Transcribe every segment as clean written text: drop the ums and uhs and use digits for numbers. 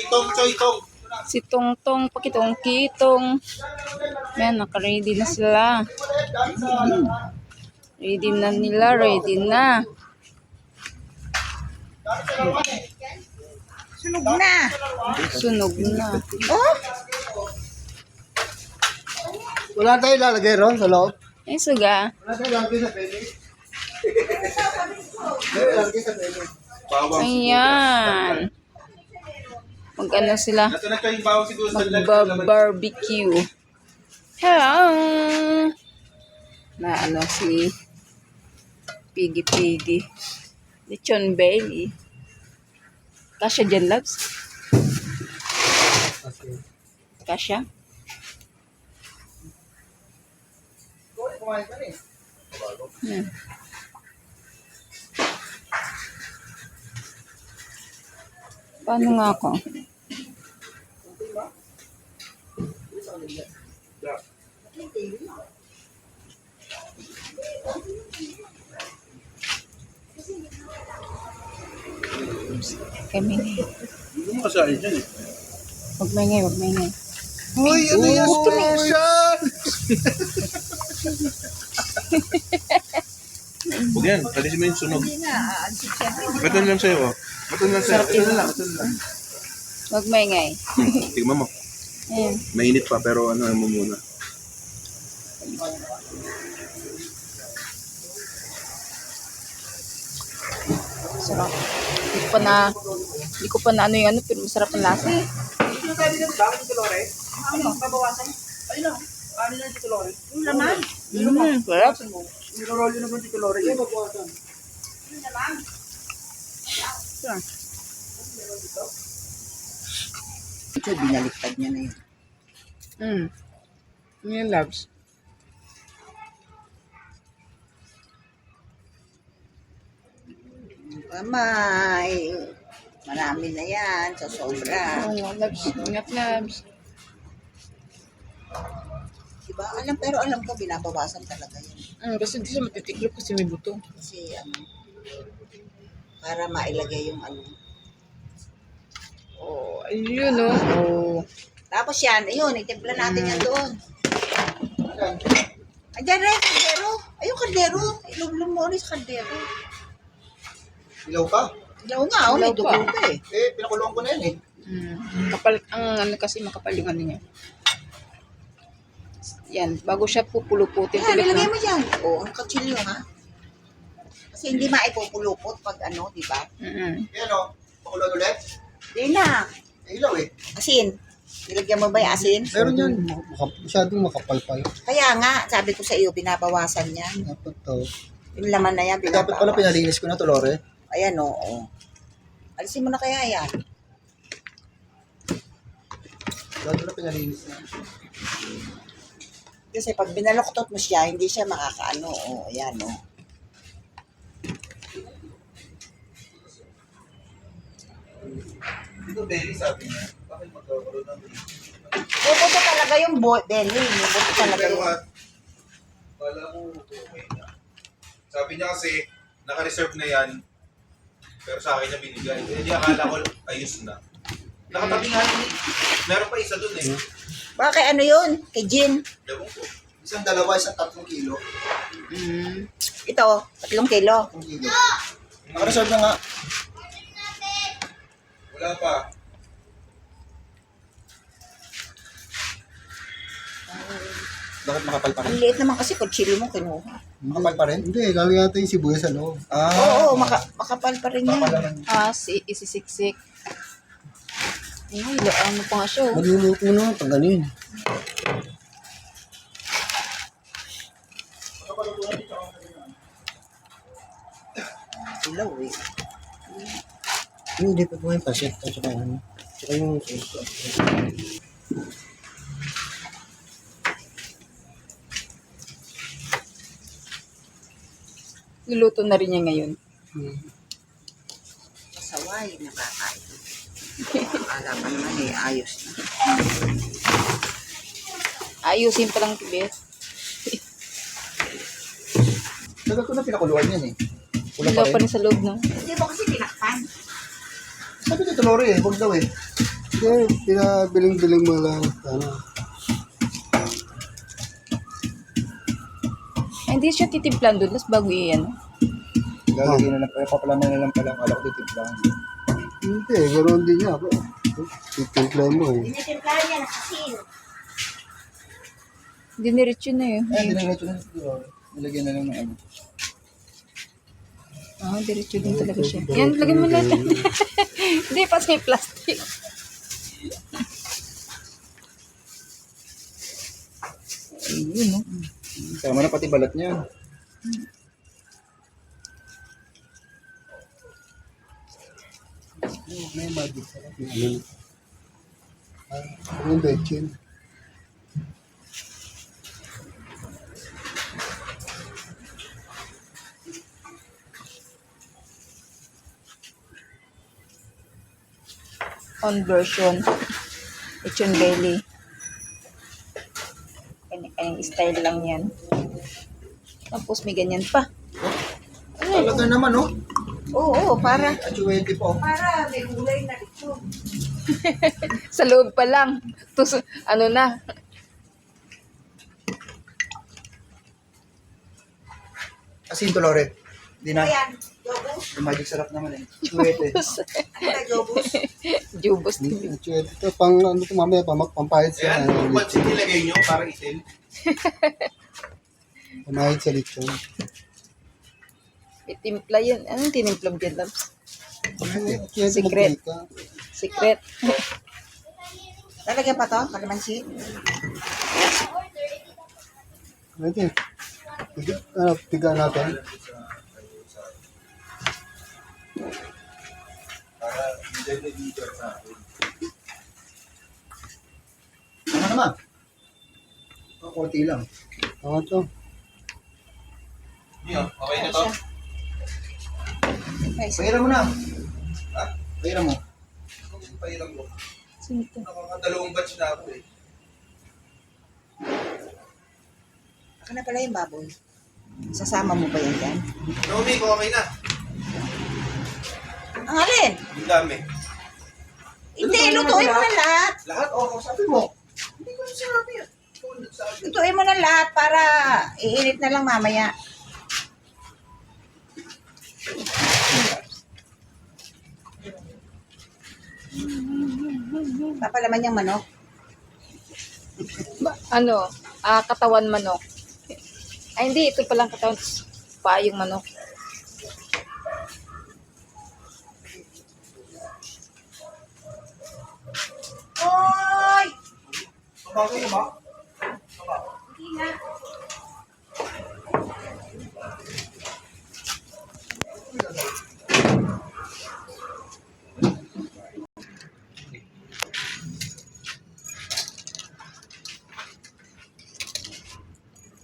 Tong Choy Tong. Si Tongtong, pakitong-kitong. Yan, naka-ready na sila. Ready na nila, ready na. Sunog na. Sunog na. Oh, Wala tayo lalagay ron sa loob. Ay, suga. Wala tayo lalagay sa pwede. Lalagay sa pwede. Bawang Ayan. Mag-ano sila? Ito na kayo yung bawang siguro sa Mag-barbecue. Hello! Na ano si Piggy. Lechon Bailey. Kasya dyan, loves? Kasya? Kumain ka rin. Hmm. Paano nga ako? Kami na. Hindi mo kasahin dyan eh. Huwag maingay. Uy, ano yan? Special! Huwag yan, kalisin mo yung sunog. hindi na. Baton lang sa'yo, oh. Baton lang sa'yo. Ito lang. Huwag maingay. Tignan mo. Ayan. Mainit pa, pero ano mo muna. Sarap. Hindi ko pa na ano yung ano, pero masarap ang lasa eh. Yung laman. Sarap. Ito, binaliktad niya na yun. Yan, loves. Kamay. Marami na yan. Sa sobra. Oo nga, loves. Ingat, loves. Diba? Pero alam ko, binabawasan talaga yun. Kasi hindi siya matitiklop kasi may buto. Kasi para mailagay yung ano. Oh, ayun oh. Oh. Tapos yan, ayun, itimpla natin yan doon. Ayan rin, kaldero. Ayun, kaldero. Ilumlum mo ulit sa kaldero. Ilaw pa? Ilaw nga, may Ilaw dugo pa. pa eh. Pinakulong ko na yan eh. Kapal, ang ano kasi makapal yung ano niya. Yan, bago siya pupuluputin Yan, ulit nilagay na. mo dyan. Oo, ang kutsilyo ha. Kasi hindi maipupulupot pag ano, di ba? Yan o, pakulong ulit. Hindi na. Ilaw eh. Asin. Nilagyan mo ba yung asin? Meron yan. Masyadong makapal pa yun. Kaya nga, sabi ko sa iyo, binabawasan yan. Dapat to. Yung laman na yan, Dapat pala binabawasan. pinalinis ko na to, Lore. Ayan, oo. Alisin mo na kaya yan. Dapat pala pinalinis na. Kasi pag binaluktot mo siya, hindi siya makakaano. O, ayan, o. Ito, Belly, sabi niya. Bakit magkakaroon ng Buto talaga yung belly. Buto talaga Pero yung... wala ko okay na. Sabi niya kasi, naka-reserve na yan. Pero sa akin niya binigay. Hindi akala ko ayos na. Nakatabi nga yun eh. Meron pa isa dun eh. Bakit ano yun? Kay Jin. Ewan ko. Isang dalawa, isang 3 kilo. Ito, 3 kilo. 3 kilo. Naka-reserve na nga. Wala pa. Bakit makapal pa Ang rin? liit naman kasi kutsilyo mo kinuha. Makapal pa rin? Hindi, galing yata yung sibuyas sa loob. Oo, makapal pa rin yan. Makapal naman. Isisiksik. Ay, ano pa nga siya oh. Magluluto mo naman pag ganun. Ilaw eh. Hindi pa kumain pasit. At saka ano. Saka yung Niluto na rin niya ngayon. Masaway, nakakain. Akala pa naman eh, ayos na. Ayusin pa lang tibet. Tagal ko na pinakuluan yan eh. Wala Ilaw pa rin sa loob, no? Hindi mo kasi tinakpan. Sabi dito, Lori eh. Huwag daw eh. Kaya pinabiling-biling mo lang. Ano. Ay, hindi siya titimplan doon, tapos bago iyan. Lalagyan na lang, papalaman na lang pala. Kala ko titimplang. Hindi, ganoon din niya. Titimplan mo eh. Tinitimplahan niya ng asin. Diniretso na yun. Diniretso na siguro. Nilagyan na lang ng ano. Ah, diretso din talaga siya. Yan, lagyan mo lahat. Hindi, pa sa plastic. Ayun, no? Tama na pati balat niya. May magic sa ano. Ano yung betchin? On version. Lechon belly. Kanya-kanyang style lang yan. Tapos may ganyan pa. Talaga naman, oh. Oo, para. Achuete po. Para may gulay na ito. Sa loob pa lang. Tapos, ano na. Asin Tolore. Di na. Ayan, jobos. Yung magic sarap naman eh. Achuete. Ano na jobos? Jubos din. Ito, pang ano ito mamaya, pampahid sa Ayan, kung pansin nilagay nyo, parang itim. pamahid sa lechon. May timpla yan. Anong tinimpla mo dyan, Labs? Secret. Secret. Secret. Lalagyan pa to, kalamansi. Pwede. Tiga natin. Para hindi na leader sa akin. Ano naman? Konti lang. Tama to. Hindi, okay na to. Pahiram mo na. Ha? Pahiram mo. Kung pahiram mo. Sino to? Nakakadalawang batch na ako eh. Ako na pala yung baboy. Sasama mo ba yan dyan? Naomi, okay na. Ang alin? Ang dami. Hindi, lutuin mo na lahat. Lahat? Oo, sabi mo. Hindi ko yung sinabi yan. Ikaw ang nagsabi. Lutuin mo na lahat para iinit na lang mamaya. Papalaman yung manok. Ano? Katawan manok. Ay, hindi. Ito palang katawan. Pa yung manok. Oy! Bakit ba? Hindi na.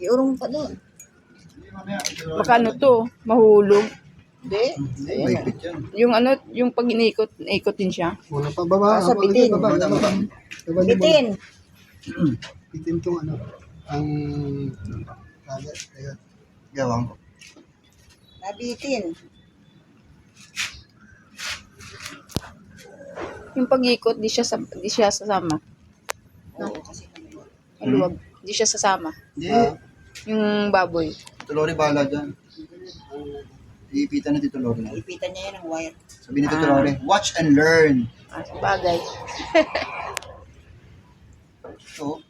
Iurong pa doon. Baka ano to? Mahulog. Hindi. Mahigpit yan. Yung ano, yung pag inikot din siya. Wala pa, baba. Sa bitin. Baba. Bitin. Bitin tong ano. Ang kagat. Ayan. Gawang ko. Nabitin. Yung pag-ikot, di siya sasama. Oo, kasi Maluwag. Di siya sasama. Hindi. Yung baboy. Tolore bahala dyan. Iipitan na Tito Lore. ipitan niya yan ng wire. Sabi ni Tito Lore, watch and learn. Bagay. So,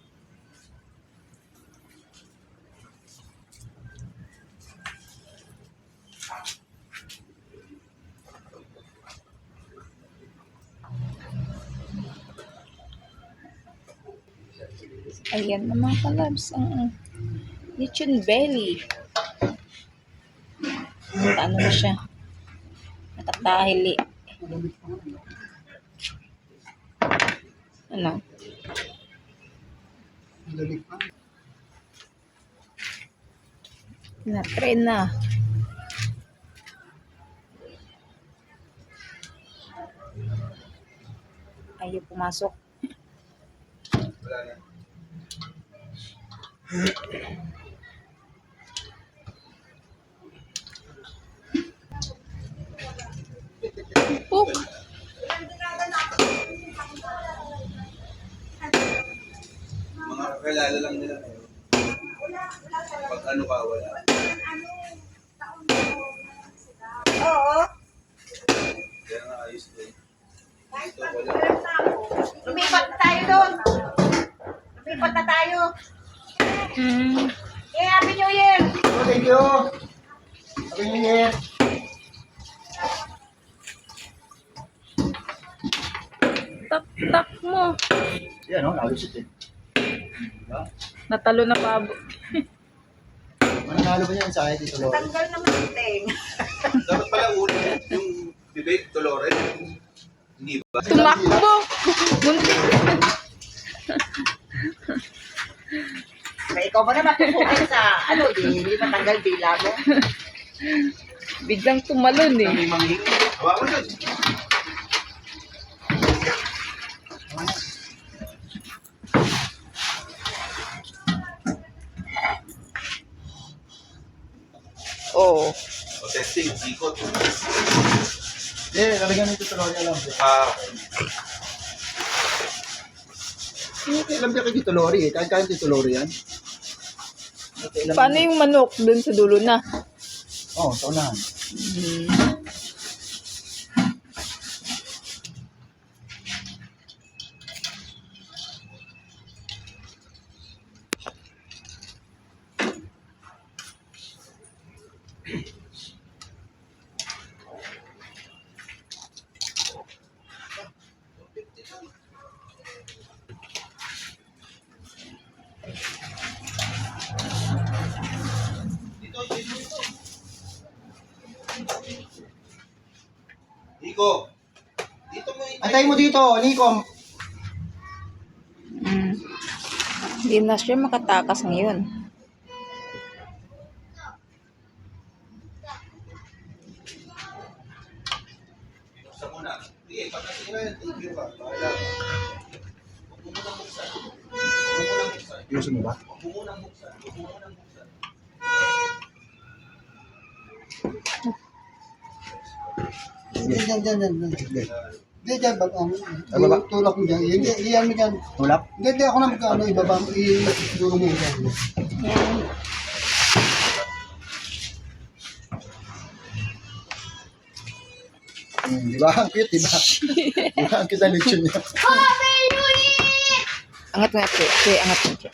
Ayan na mga kalabs. Ang lechon belly. Ano na siya? Natatahili. Ano? Lalig pa. Na-try na. Ayaw pumasok. Wala na. Pook! Pakilala lang nila. Pag ano ka, wala. Oo. Kaya nga ayos to eh. Dito wala. Lumipat na tayo doon. Lumipat na tayo. Hmm. Eh, Happy New Year! Oh, thank you. Happy New Year. Tak mo. Yan, oh, nalusot eh. Natalo na pa. Mananalo ba yan sa akin dito, Lord? Tanggal naman yung ting. Dapat pala ulit yung debate Dolores. Hindi ba? Tumakbo. Muntik. Ikaw ba naman tutukan sa ano, hindi matanggal bila mo? Biglang tumalon eh. May manghing. Hawa ko dyan. Oo. O testing, ikot. Eh, lalagyan nito sa Lord, alam. Alam niya kay Tito Lori eh. Kain-kain Tito Lori yan. Paano yung manok dun sa dulo na? Oo, oh, saunahan. Hmm. Nico, dito mo Antayin mo dito, Nico. Hmm. Hindi na siya makatakas ngayon. Buksan mo na. Sige, pagkasira yan. Thank you ka. Bahala ka. Huwag mo munang buksan. Huwag mo munang buksan. Ayusin mo ba? Huwag mo munang buksan. Huwag mo munang buksan. Diyan. Hindi, dyan, Ay, baba. tulak mo dyan. Hindi, iyan mo dyan. Tulap? Hindi, ako na magkano, ibaba mo, ituro mo dyan. Di ba? Ang cute, di ba? Di ba? Ang cute ang lechon niya. Angat nga, Che. Che, angat nga, Che.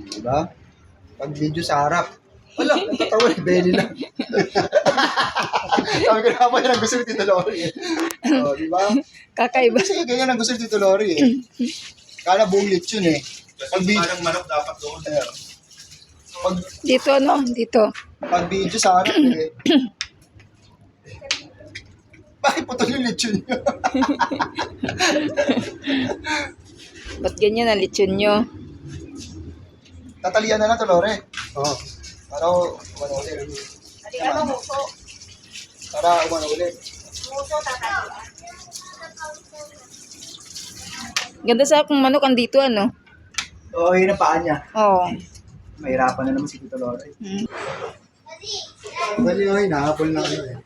Di ba? Pag video sa harap. Wala, natatawa ni Belly lang. Sabi ko naman yan ang gusto ni Tito Lori eh. Oh, di ba? Kakaiba. Kasi ganyan ang gusto ni Tito Lori eh. Kala buong lechon eh. Kasi parang manok dapat doon. Pag, Dito, ano? Dito. pag video sa harap eh. Bakit putol yung lechon niyo? Ba't ganyan ang lechon nyo? Tatalian na lang to, Lore. Oo. Para umano ulit. Hindi ka ba muso? Para umano ulit. Muso, tatalo. Ganda sa akong manok andito, ano? Oo, yun ang paa niya. Oo. Mahirapan na naman si Tito Lore. Hmm. Bali, ay, nahabol ng ano eh.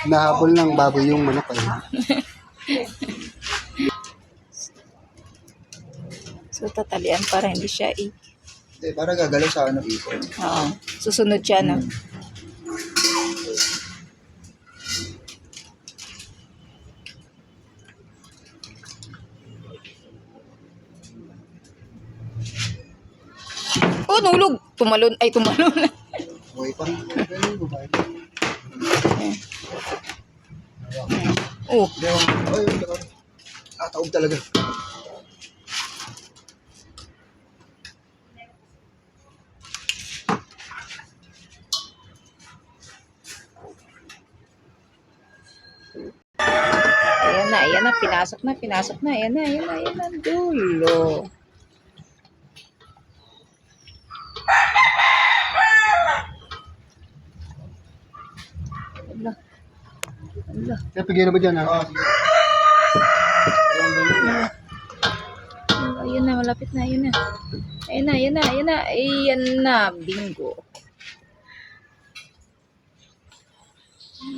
Nahabol ng baboy yung manok eh. So, tatalian para hindi siya Hindi, para gagalaw sa ano, ipon. Oo. Susunod siya, no? Oh, nulog! Tumalon. Ay, tumalon. Buhay pa rin. Ganun, babae. Oh, Hindi, ay, taob talaga. ayan na. Pinasok na. Ayan na. Dulo. Ala. Kaya pigyan na ba dyan ha? Oo, Ayun na, malapit na, ayun na. Ayan na, bingo.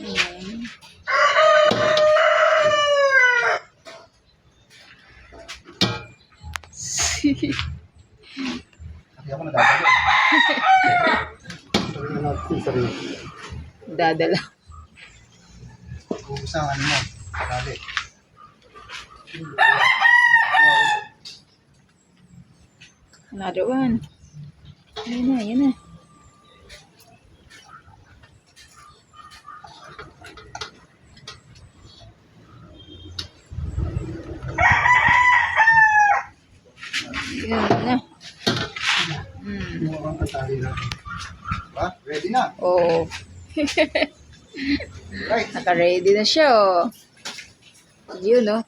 Ayan. nagdadala. Kung isang ano mo, kali. Another one. Yan na, yan na. Yan na. Mukhang katali na. Diba? Ready na. Oo. Right. Naka-ready na siya, oh. Yun, oh.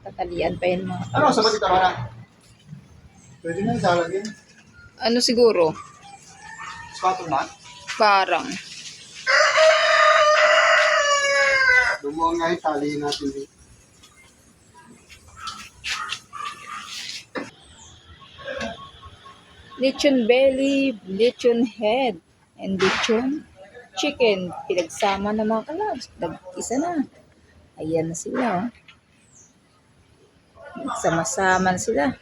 Tatalian pa yun mga. Ano, sabat kita na? Pwede na isalagin. Ano siguro? Spattle na. Parang. Lumuang nga yung tali natin dito. Lechon belly, lechon head, and lechon chicken. Pinagsama ng mga kalabs. Isa na. Ayan na sila, oh. Nagsama-sama na sila.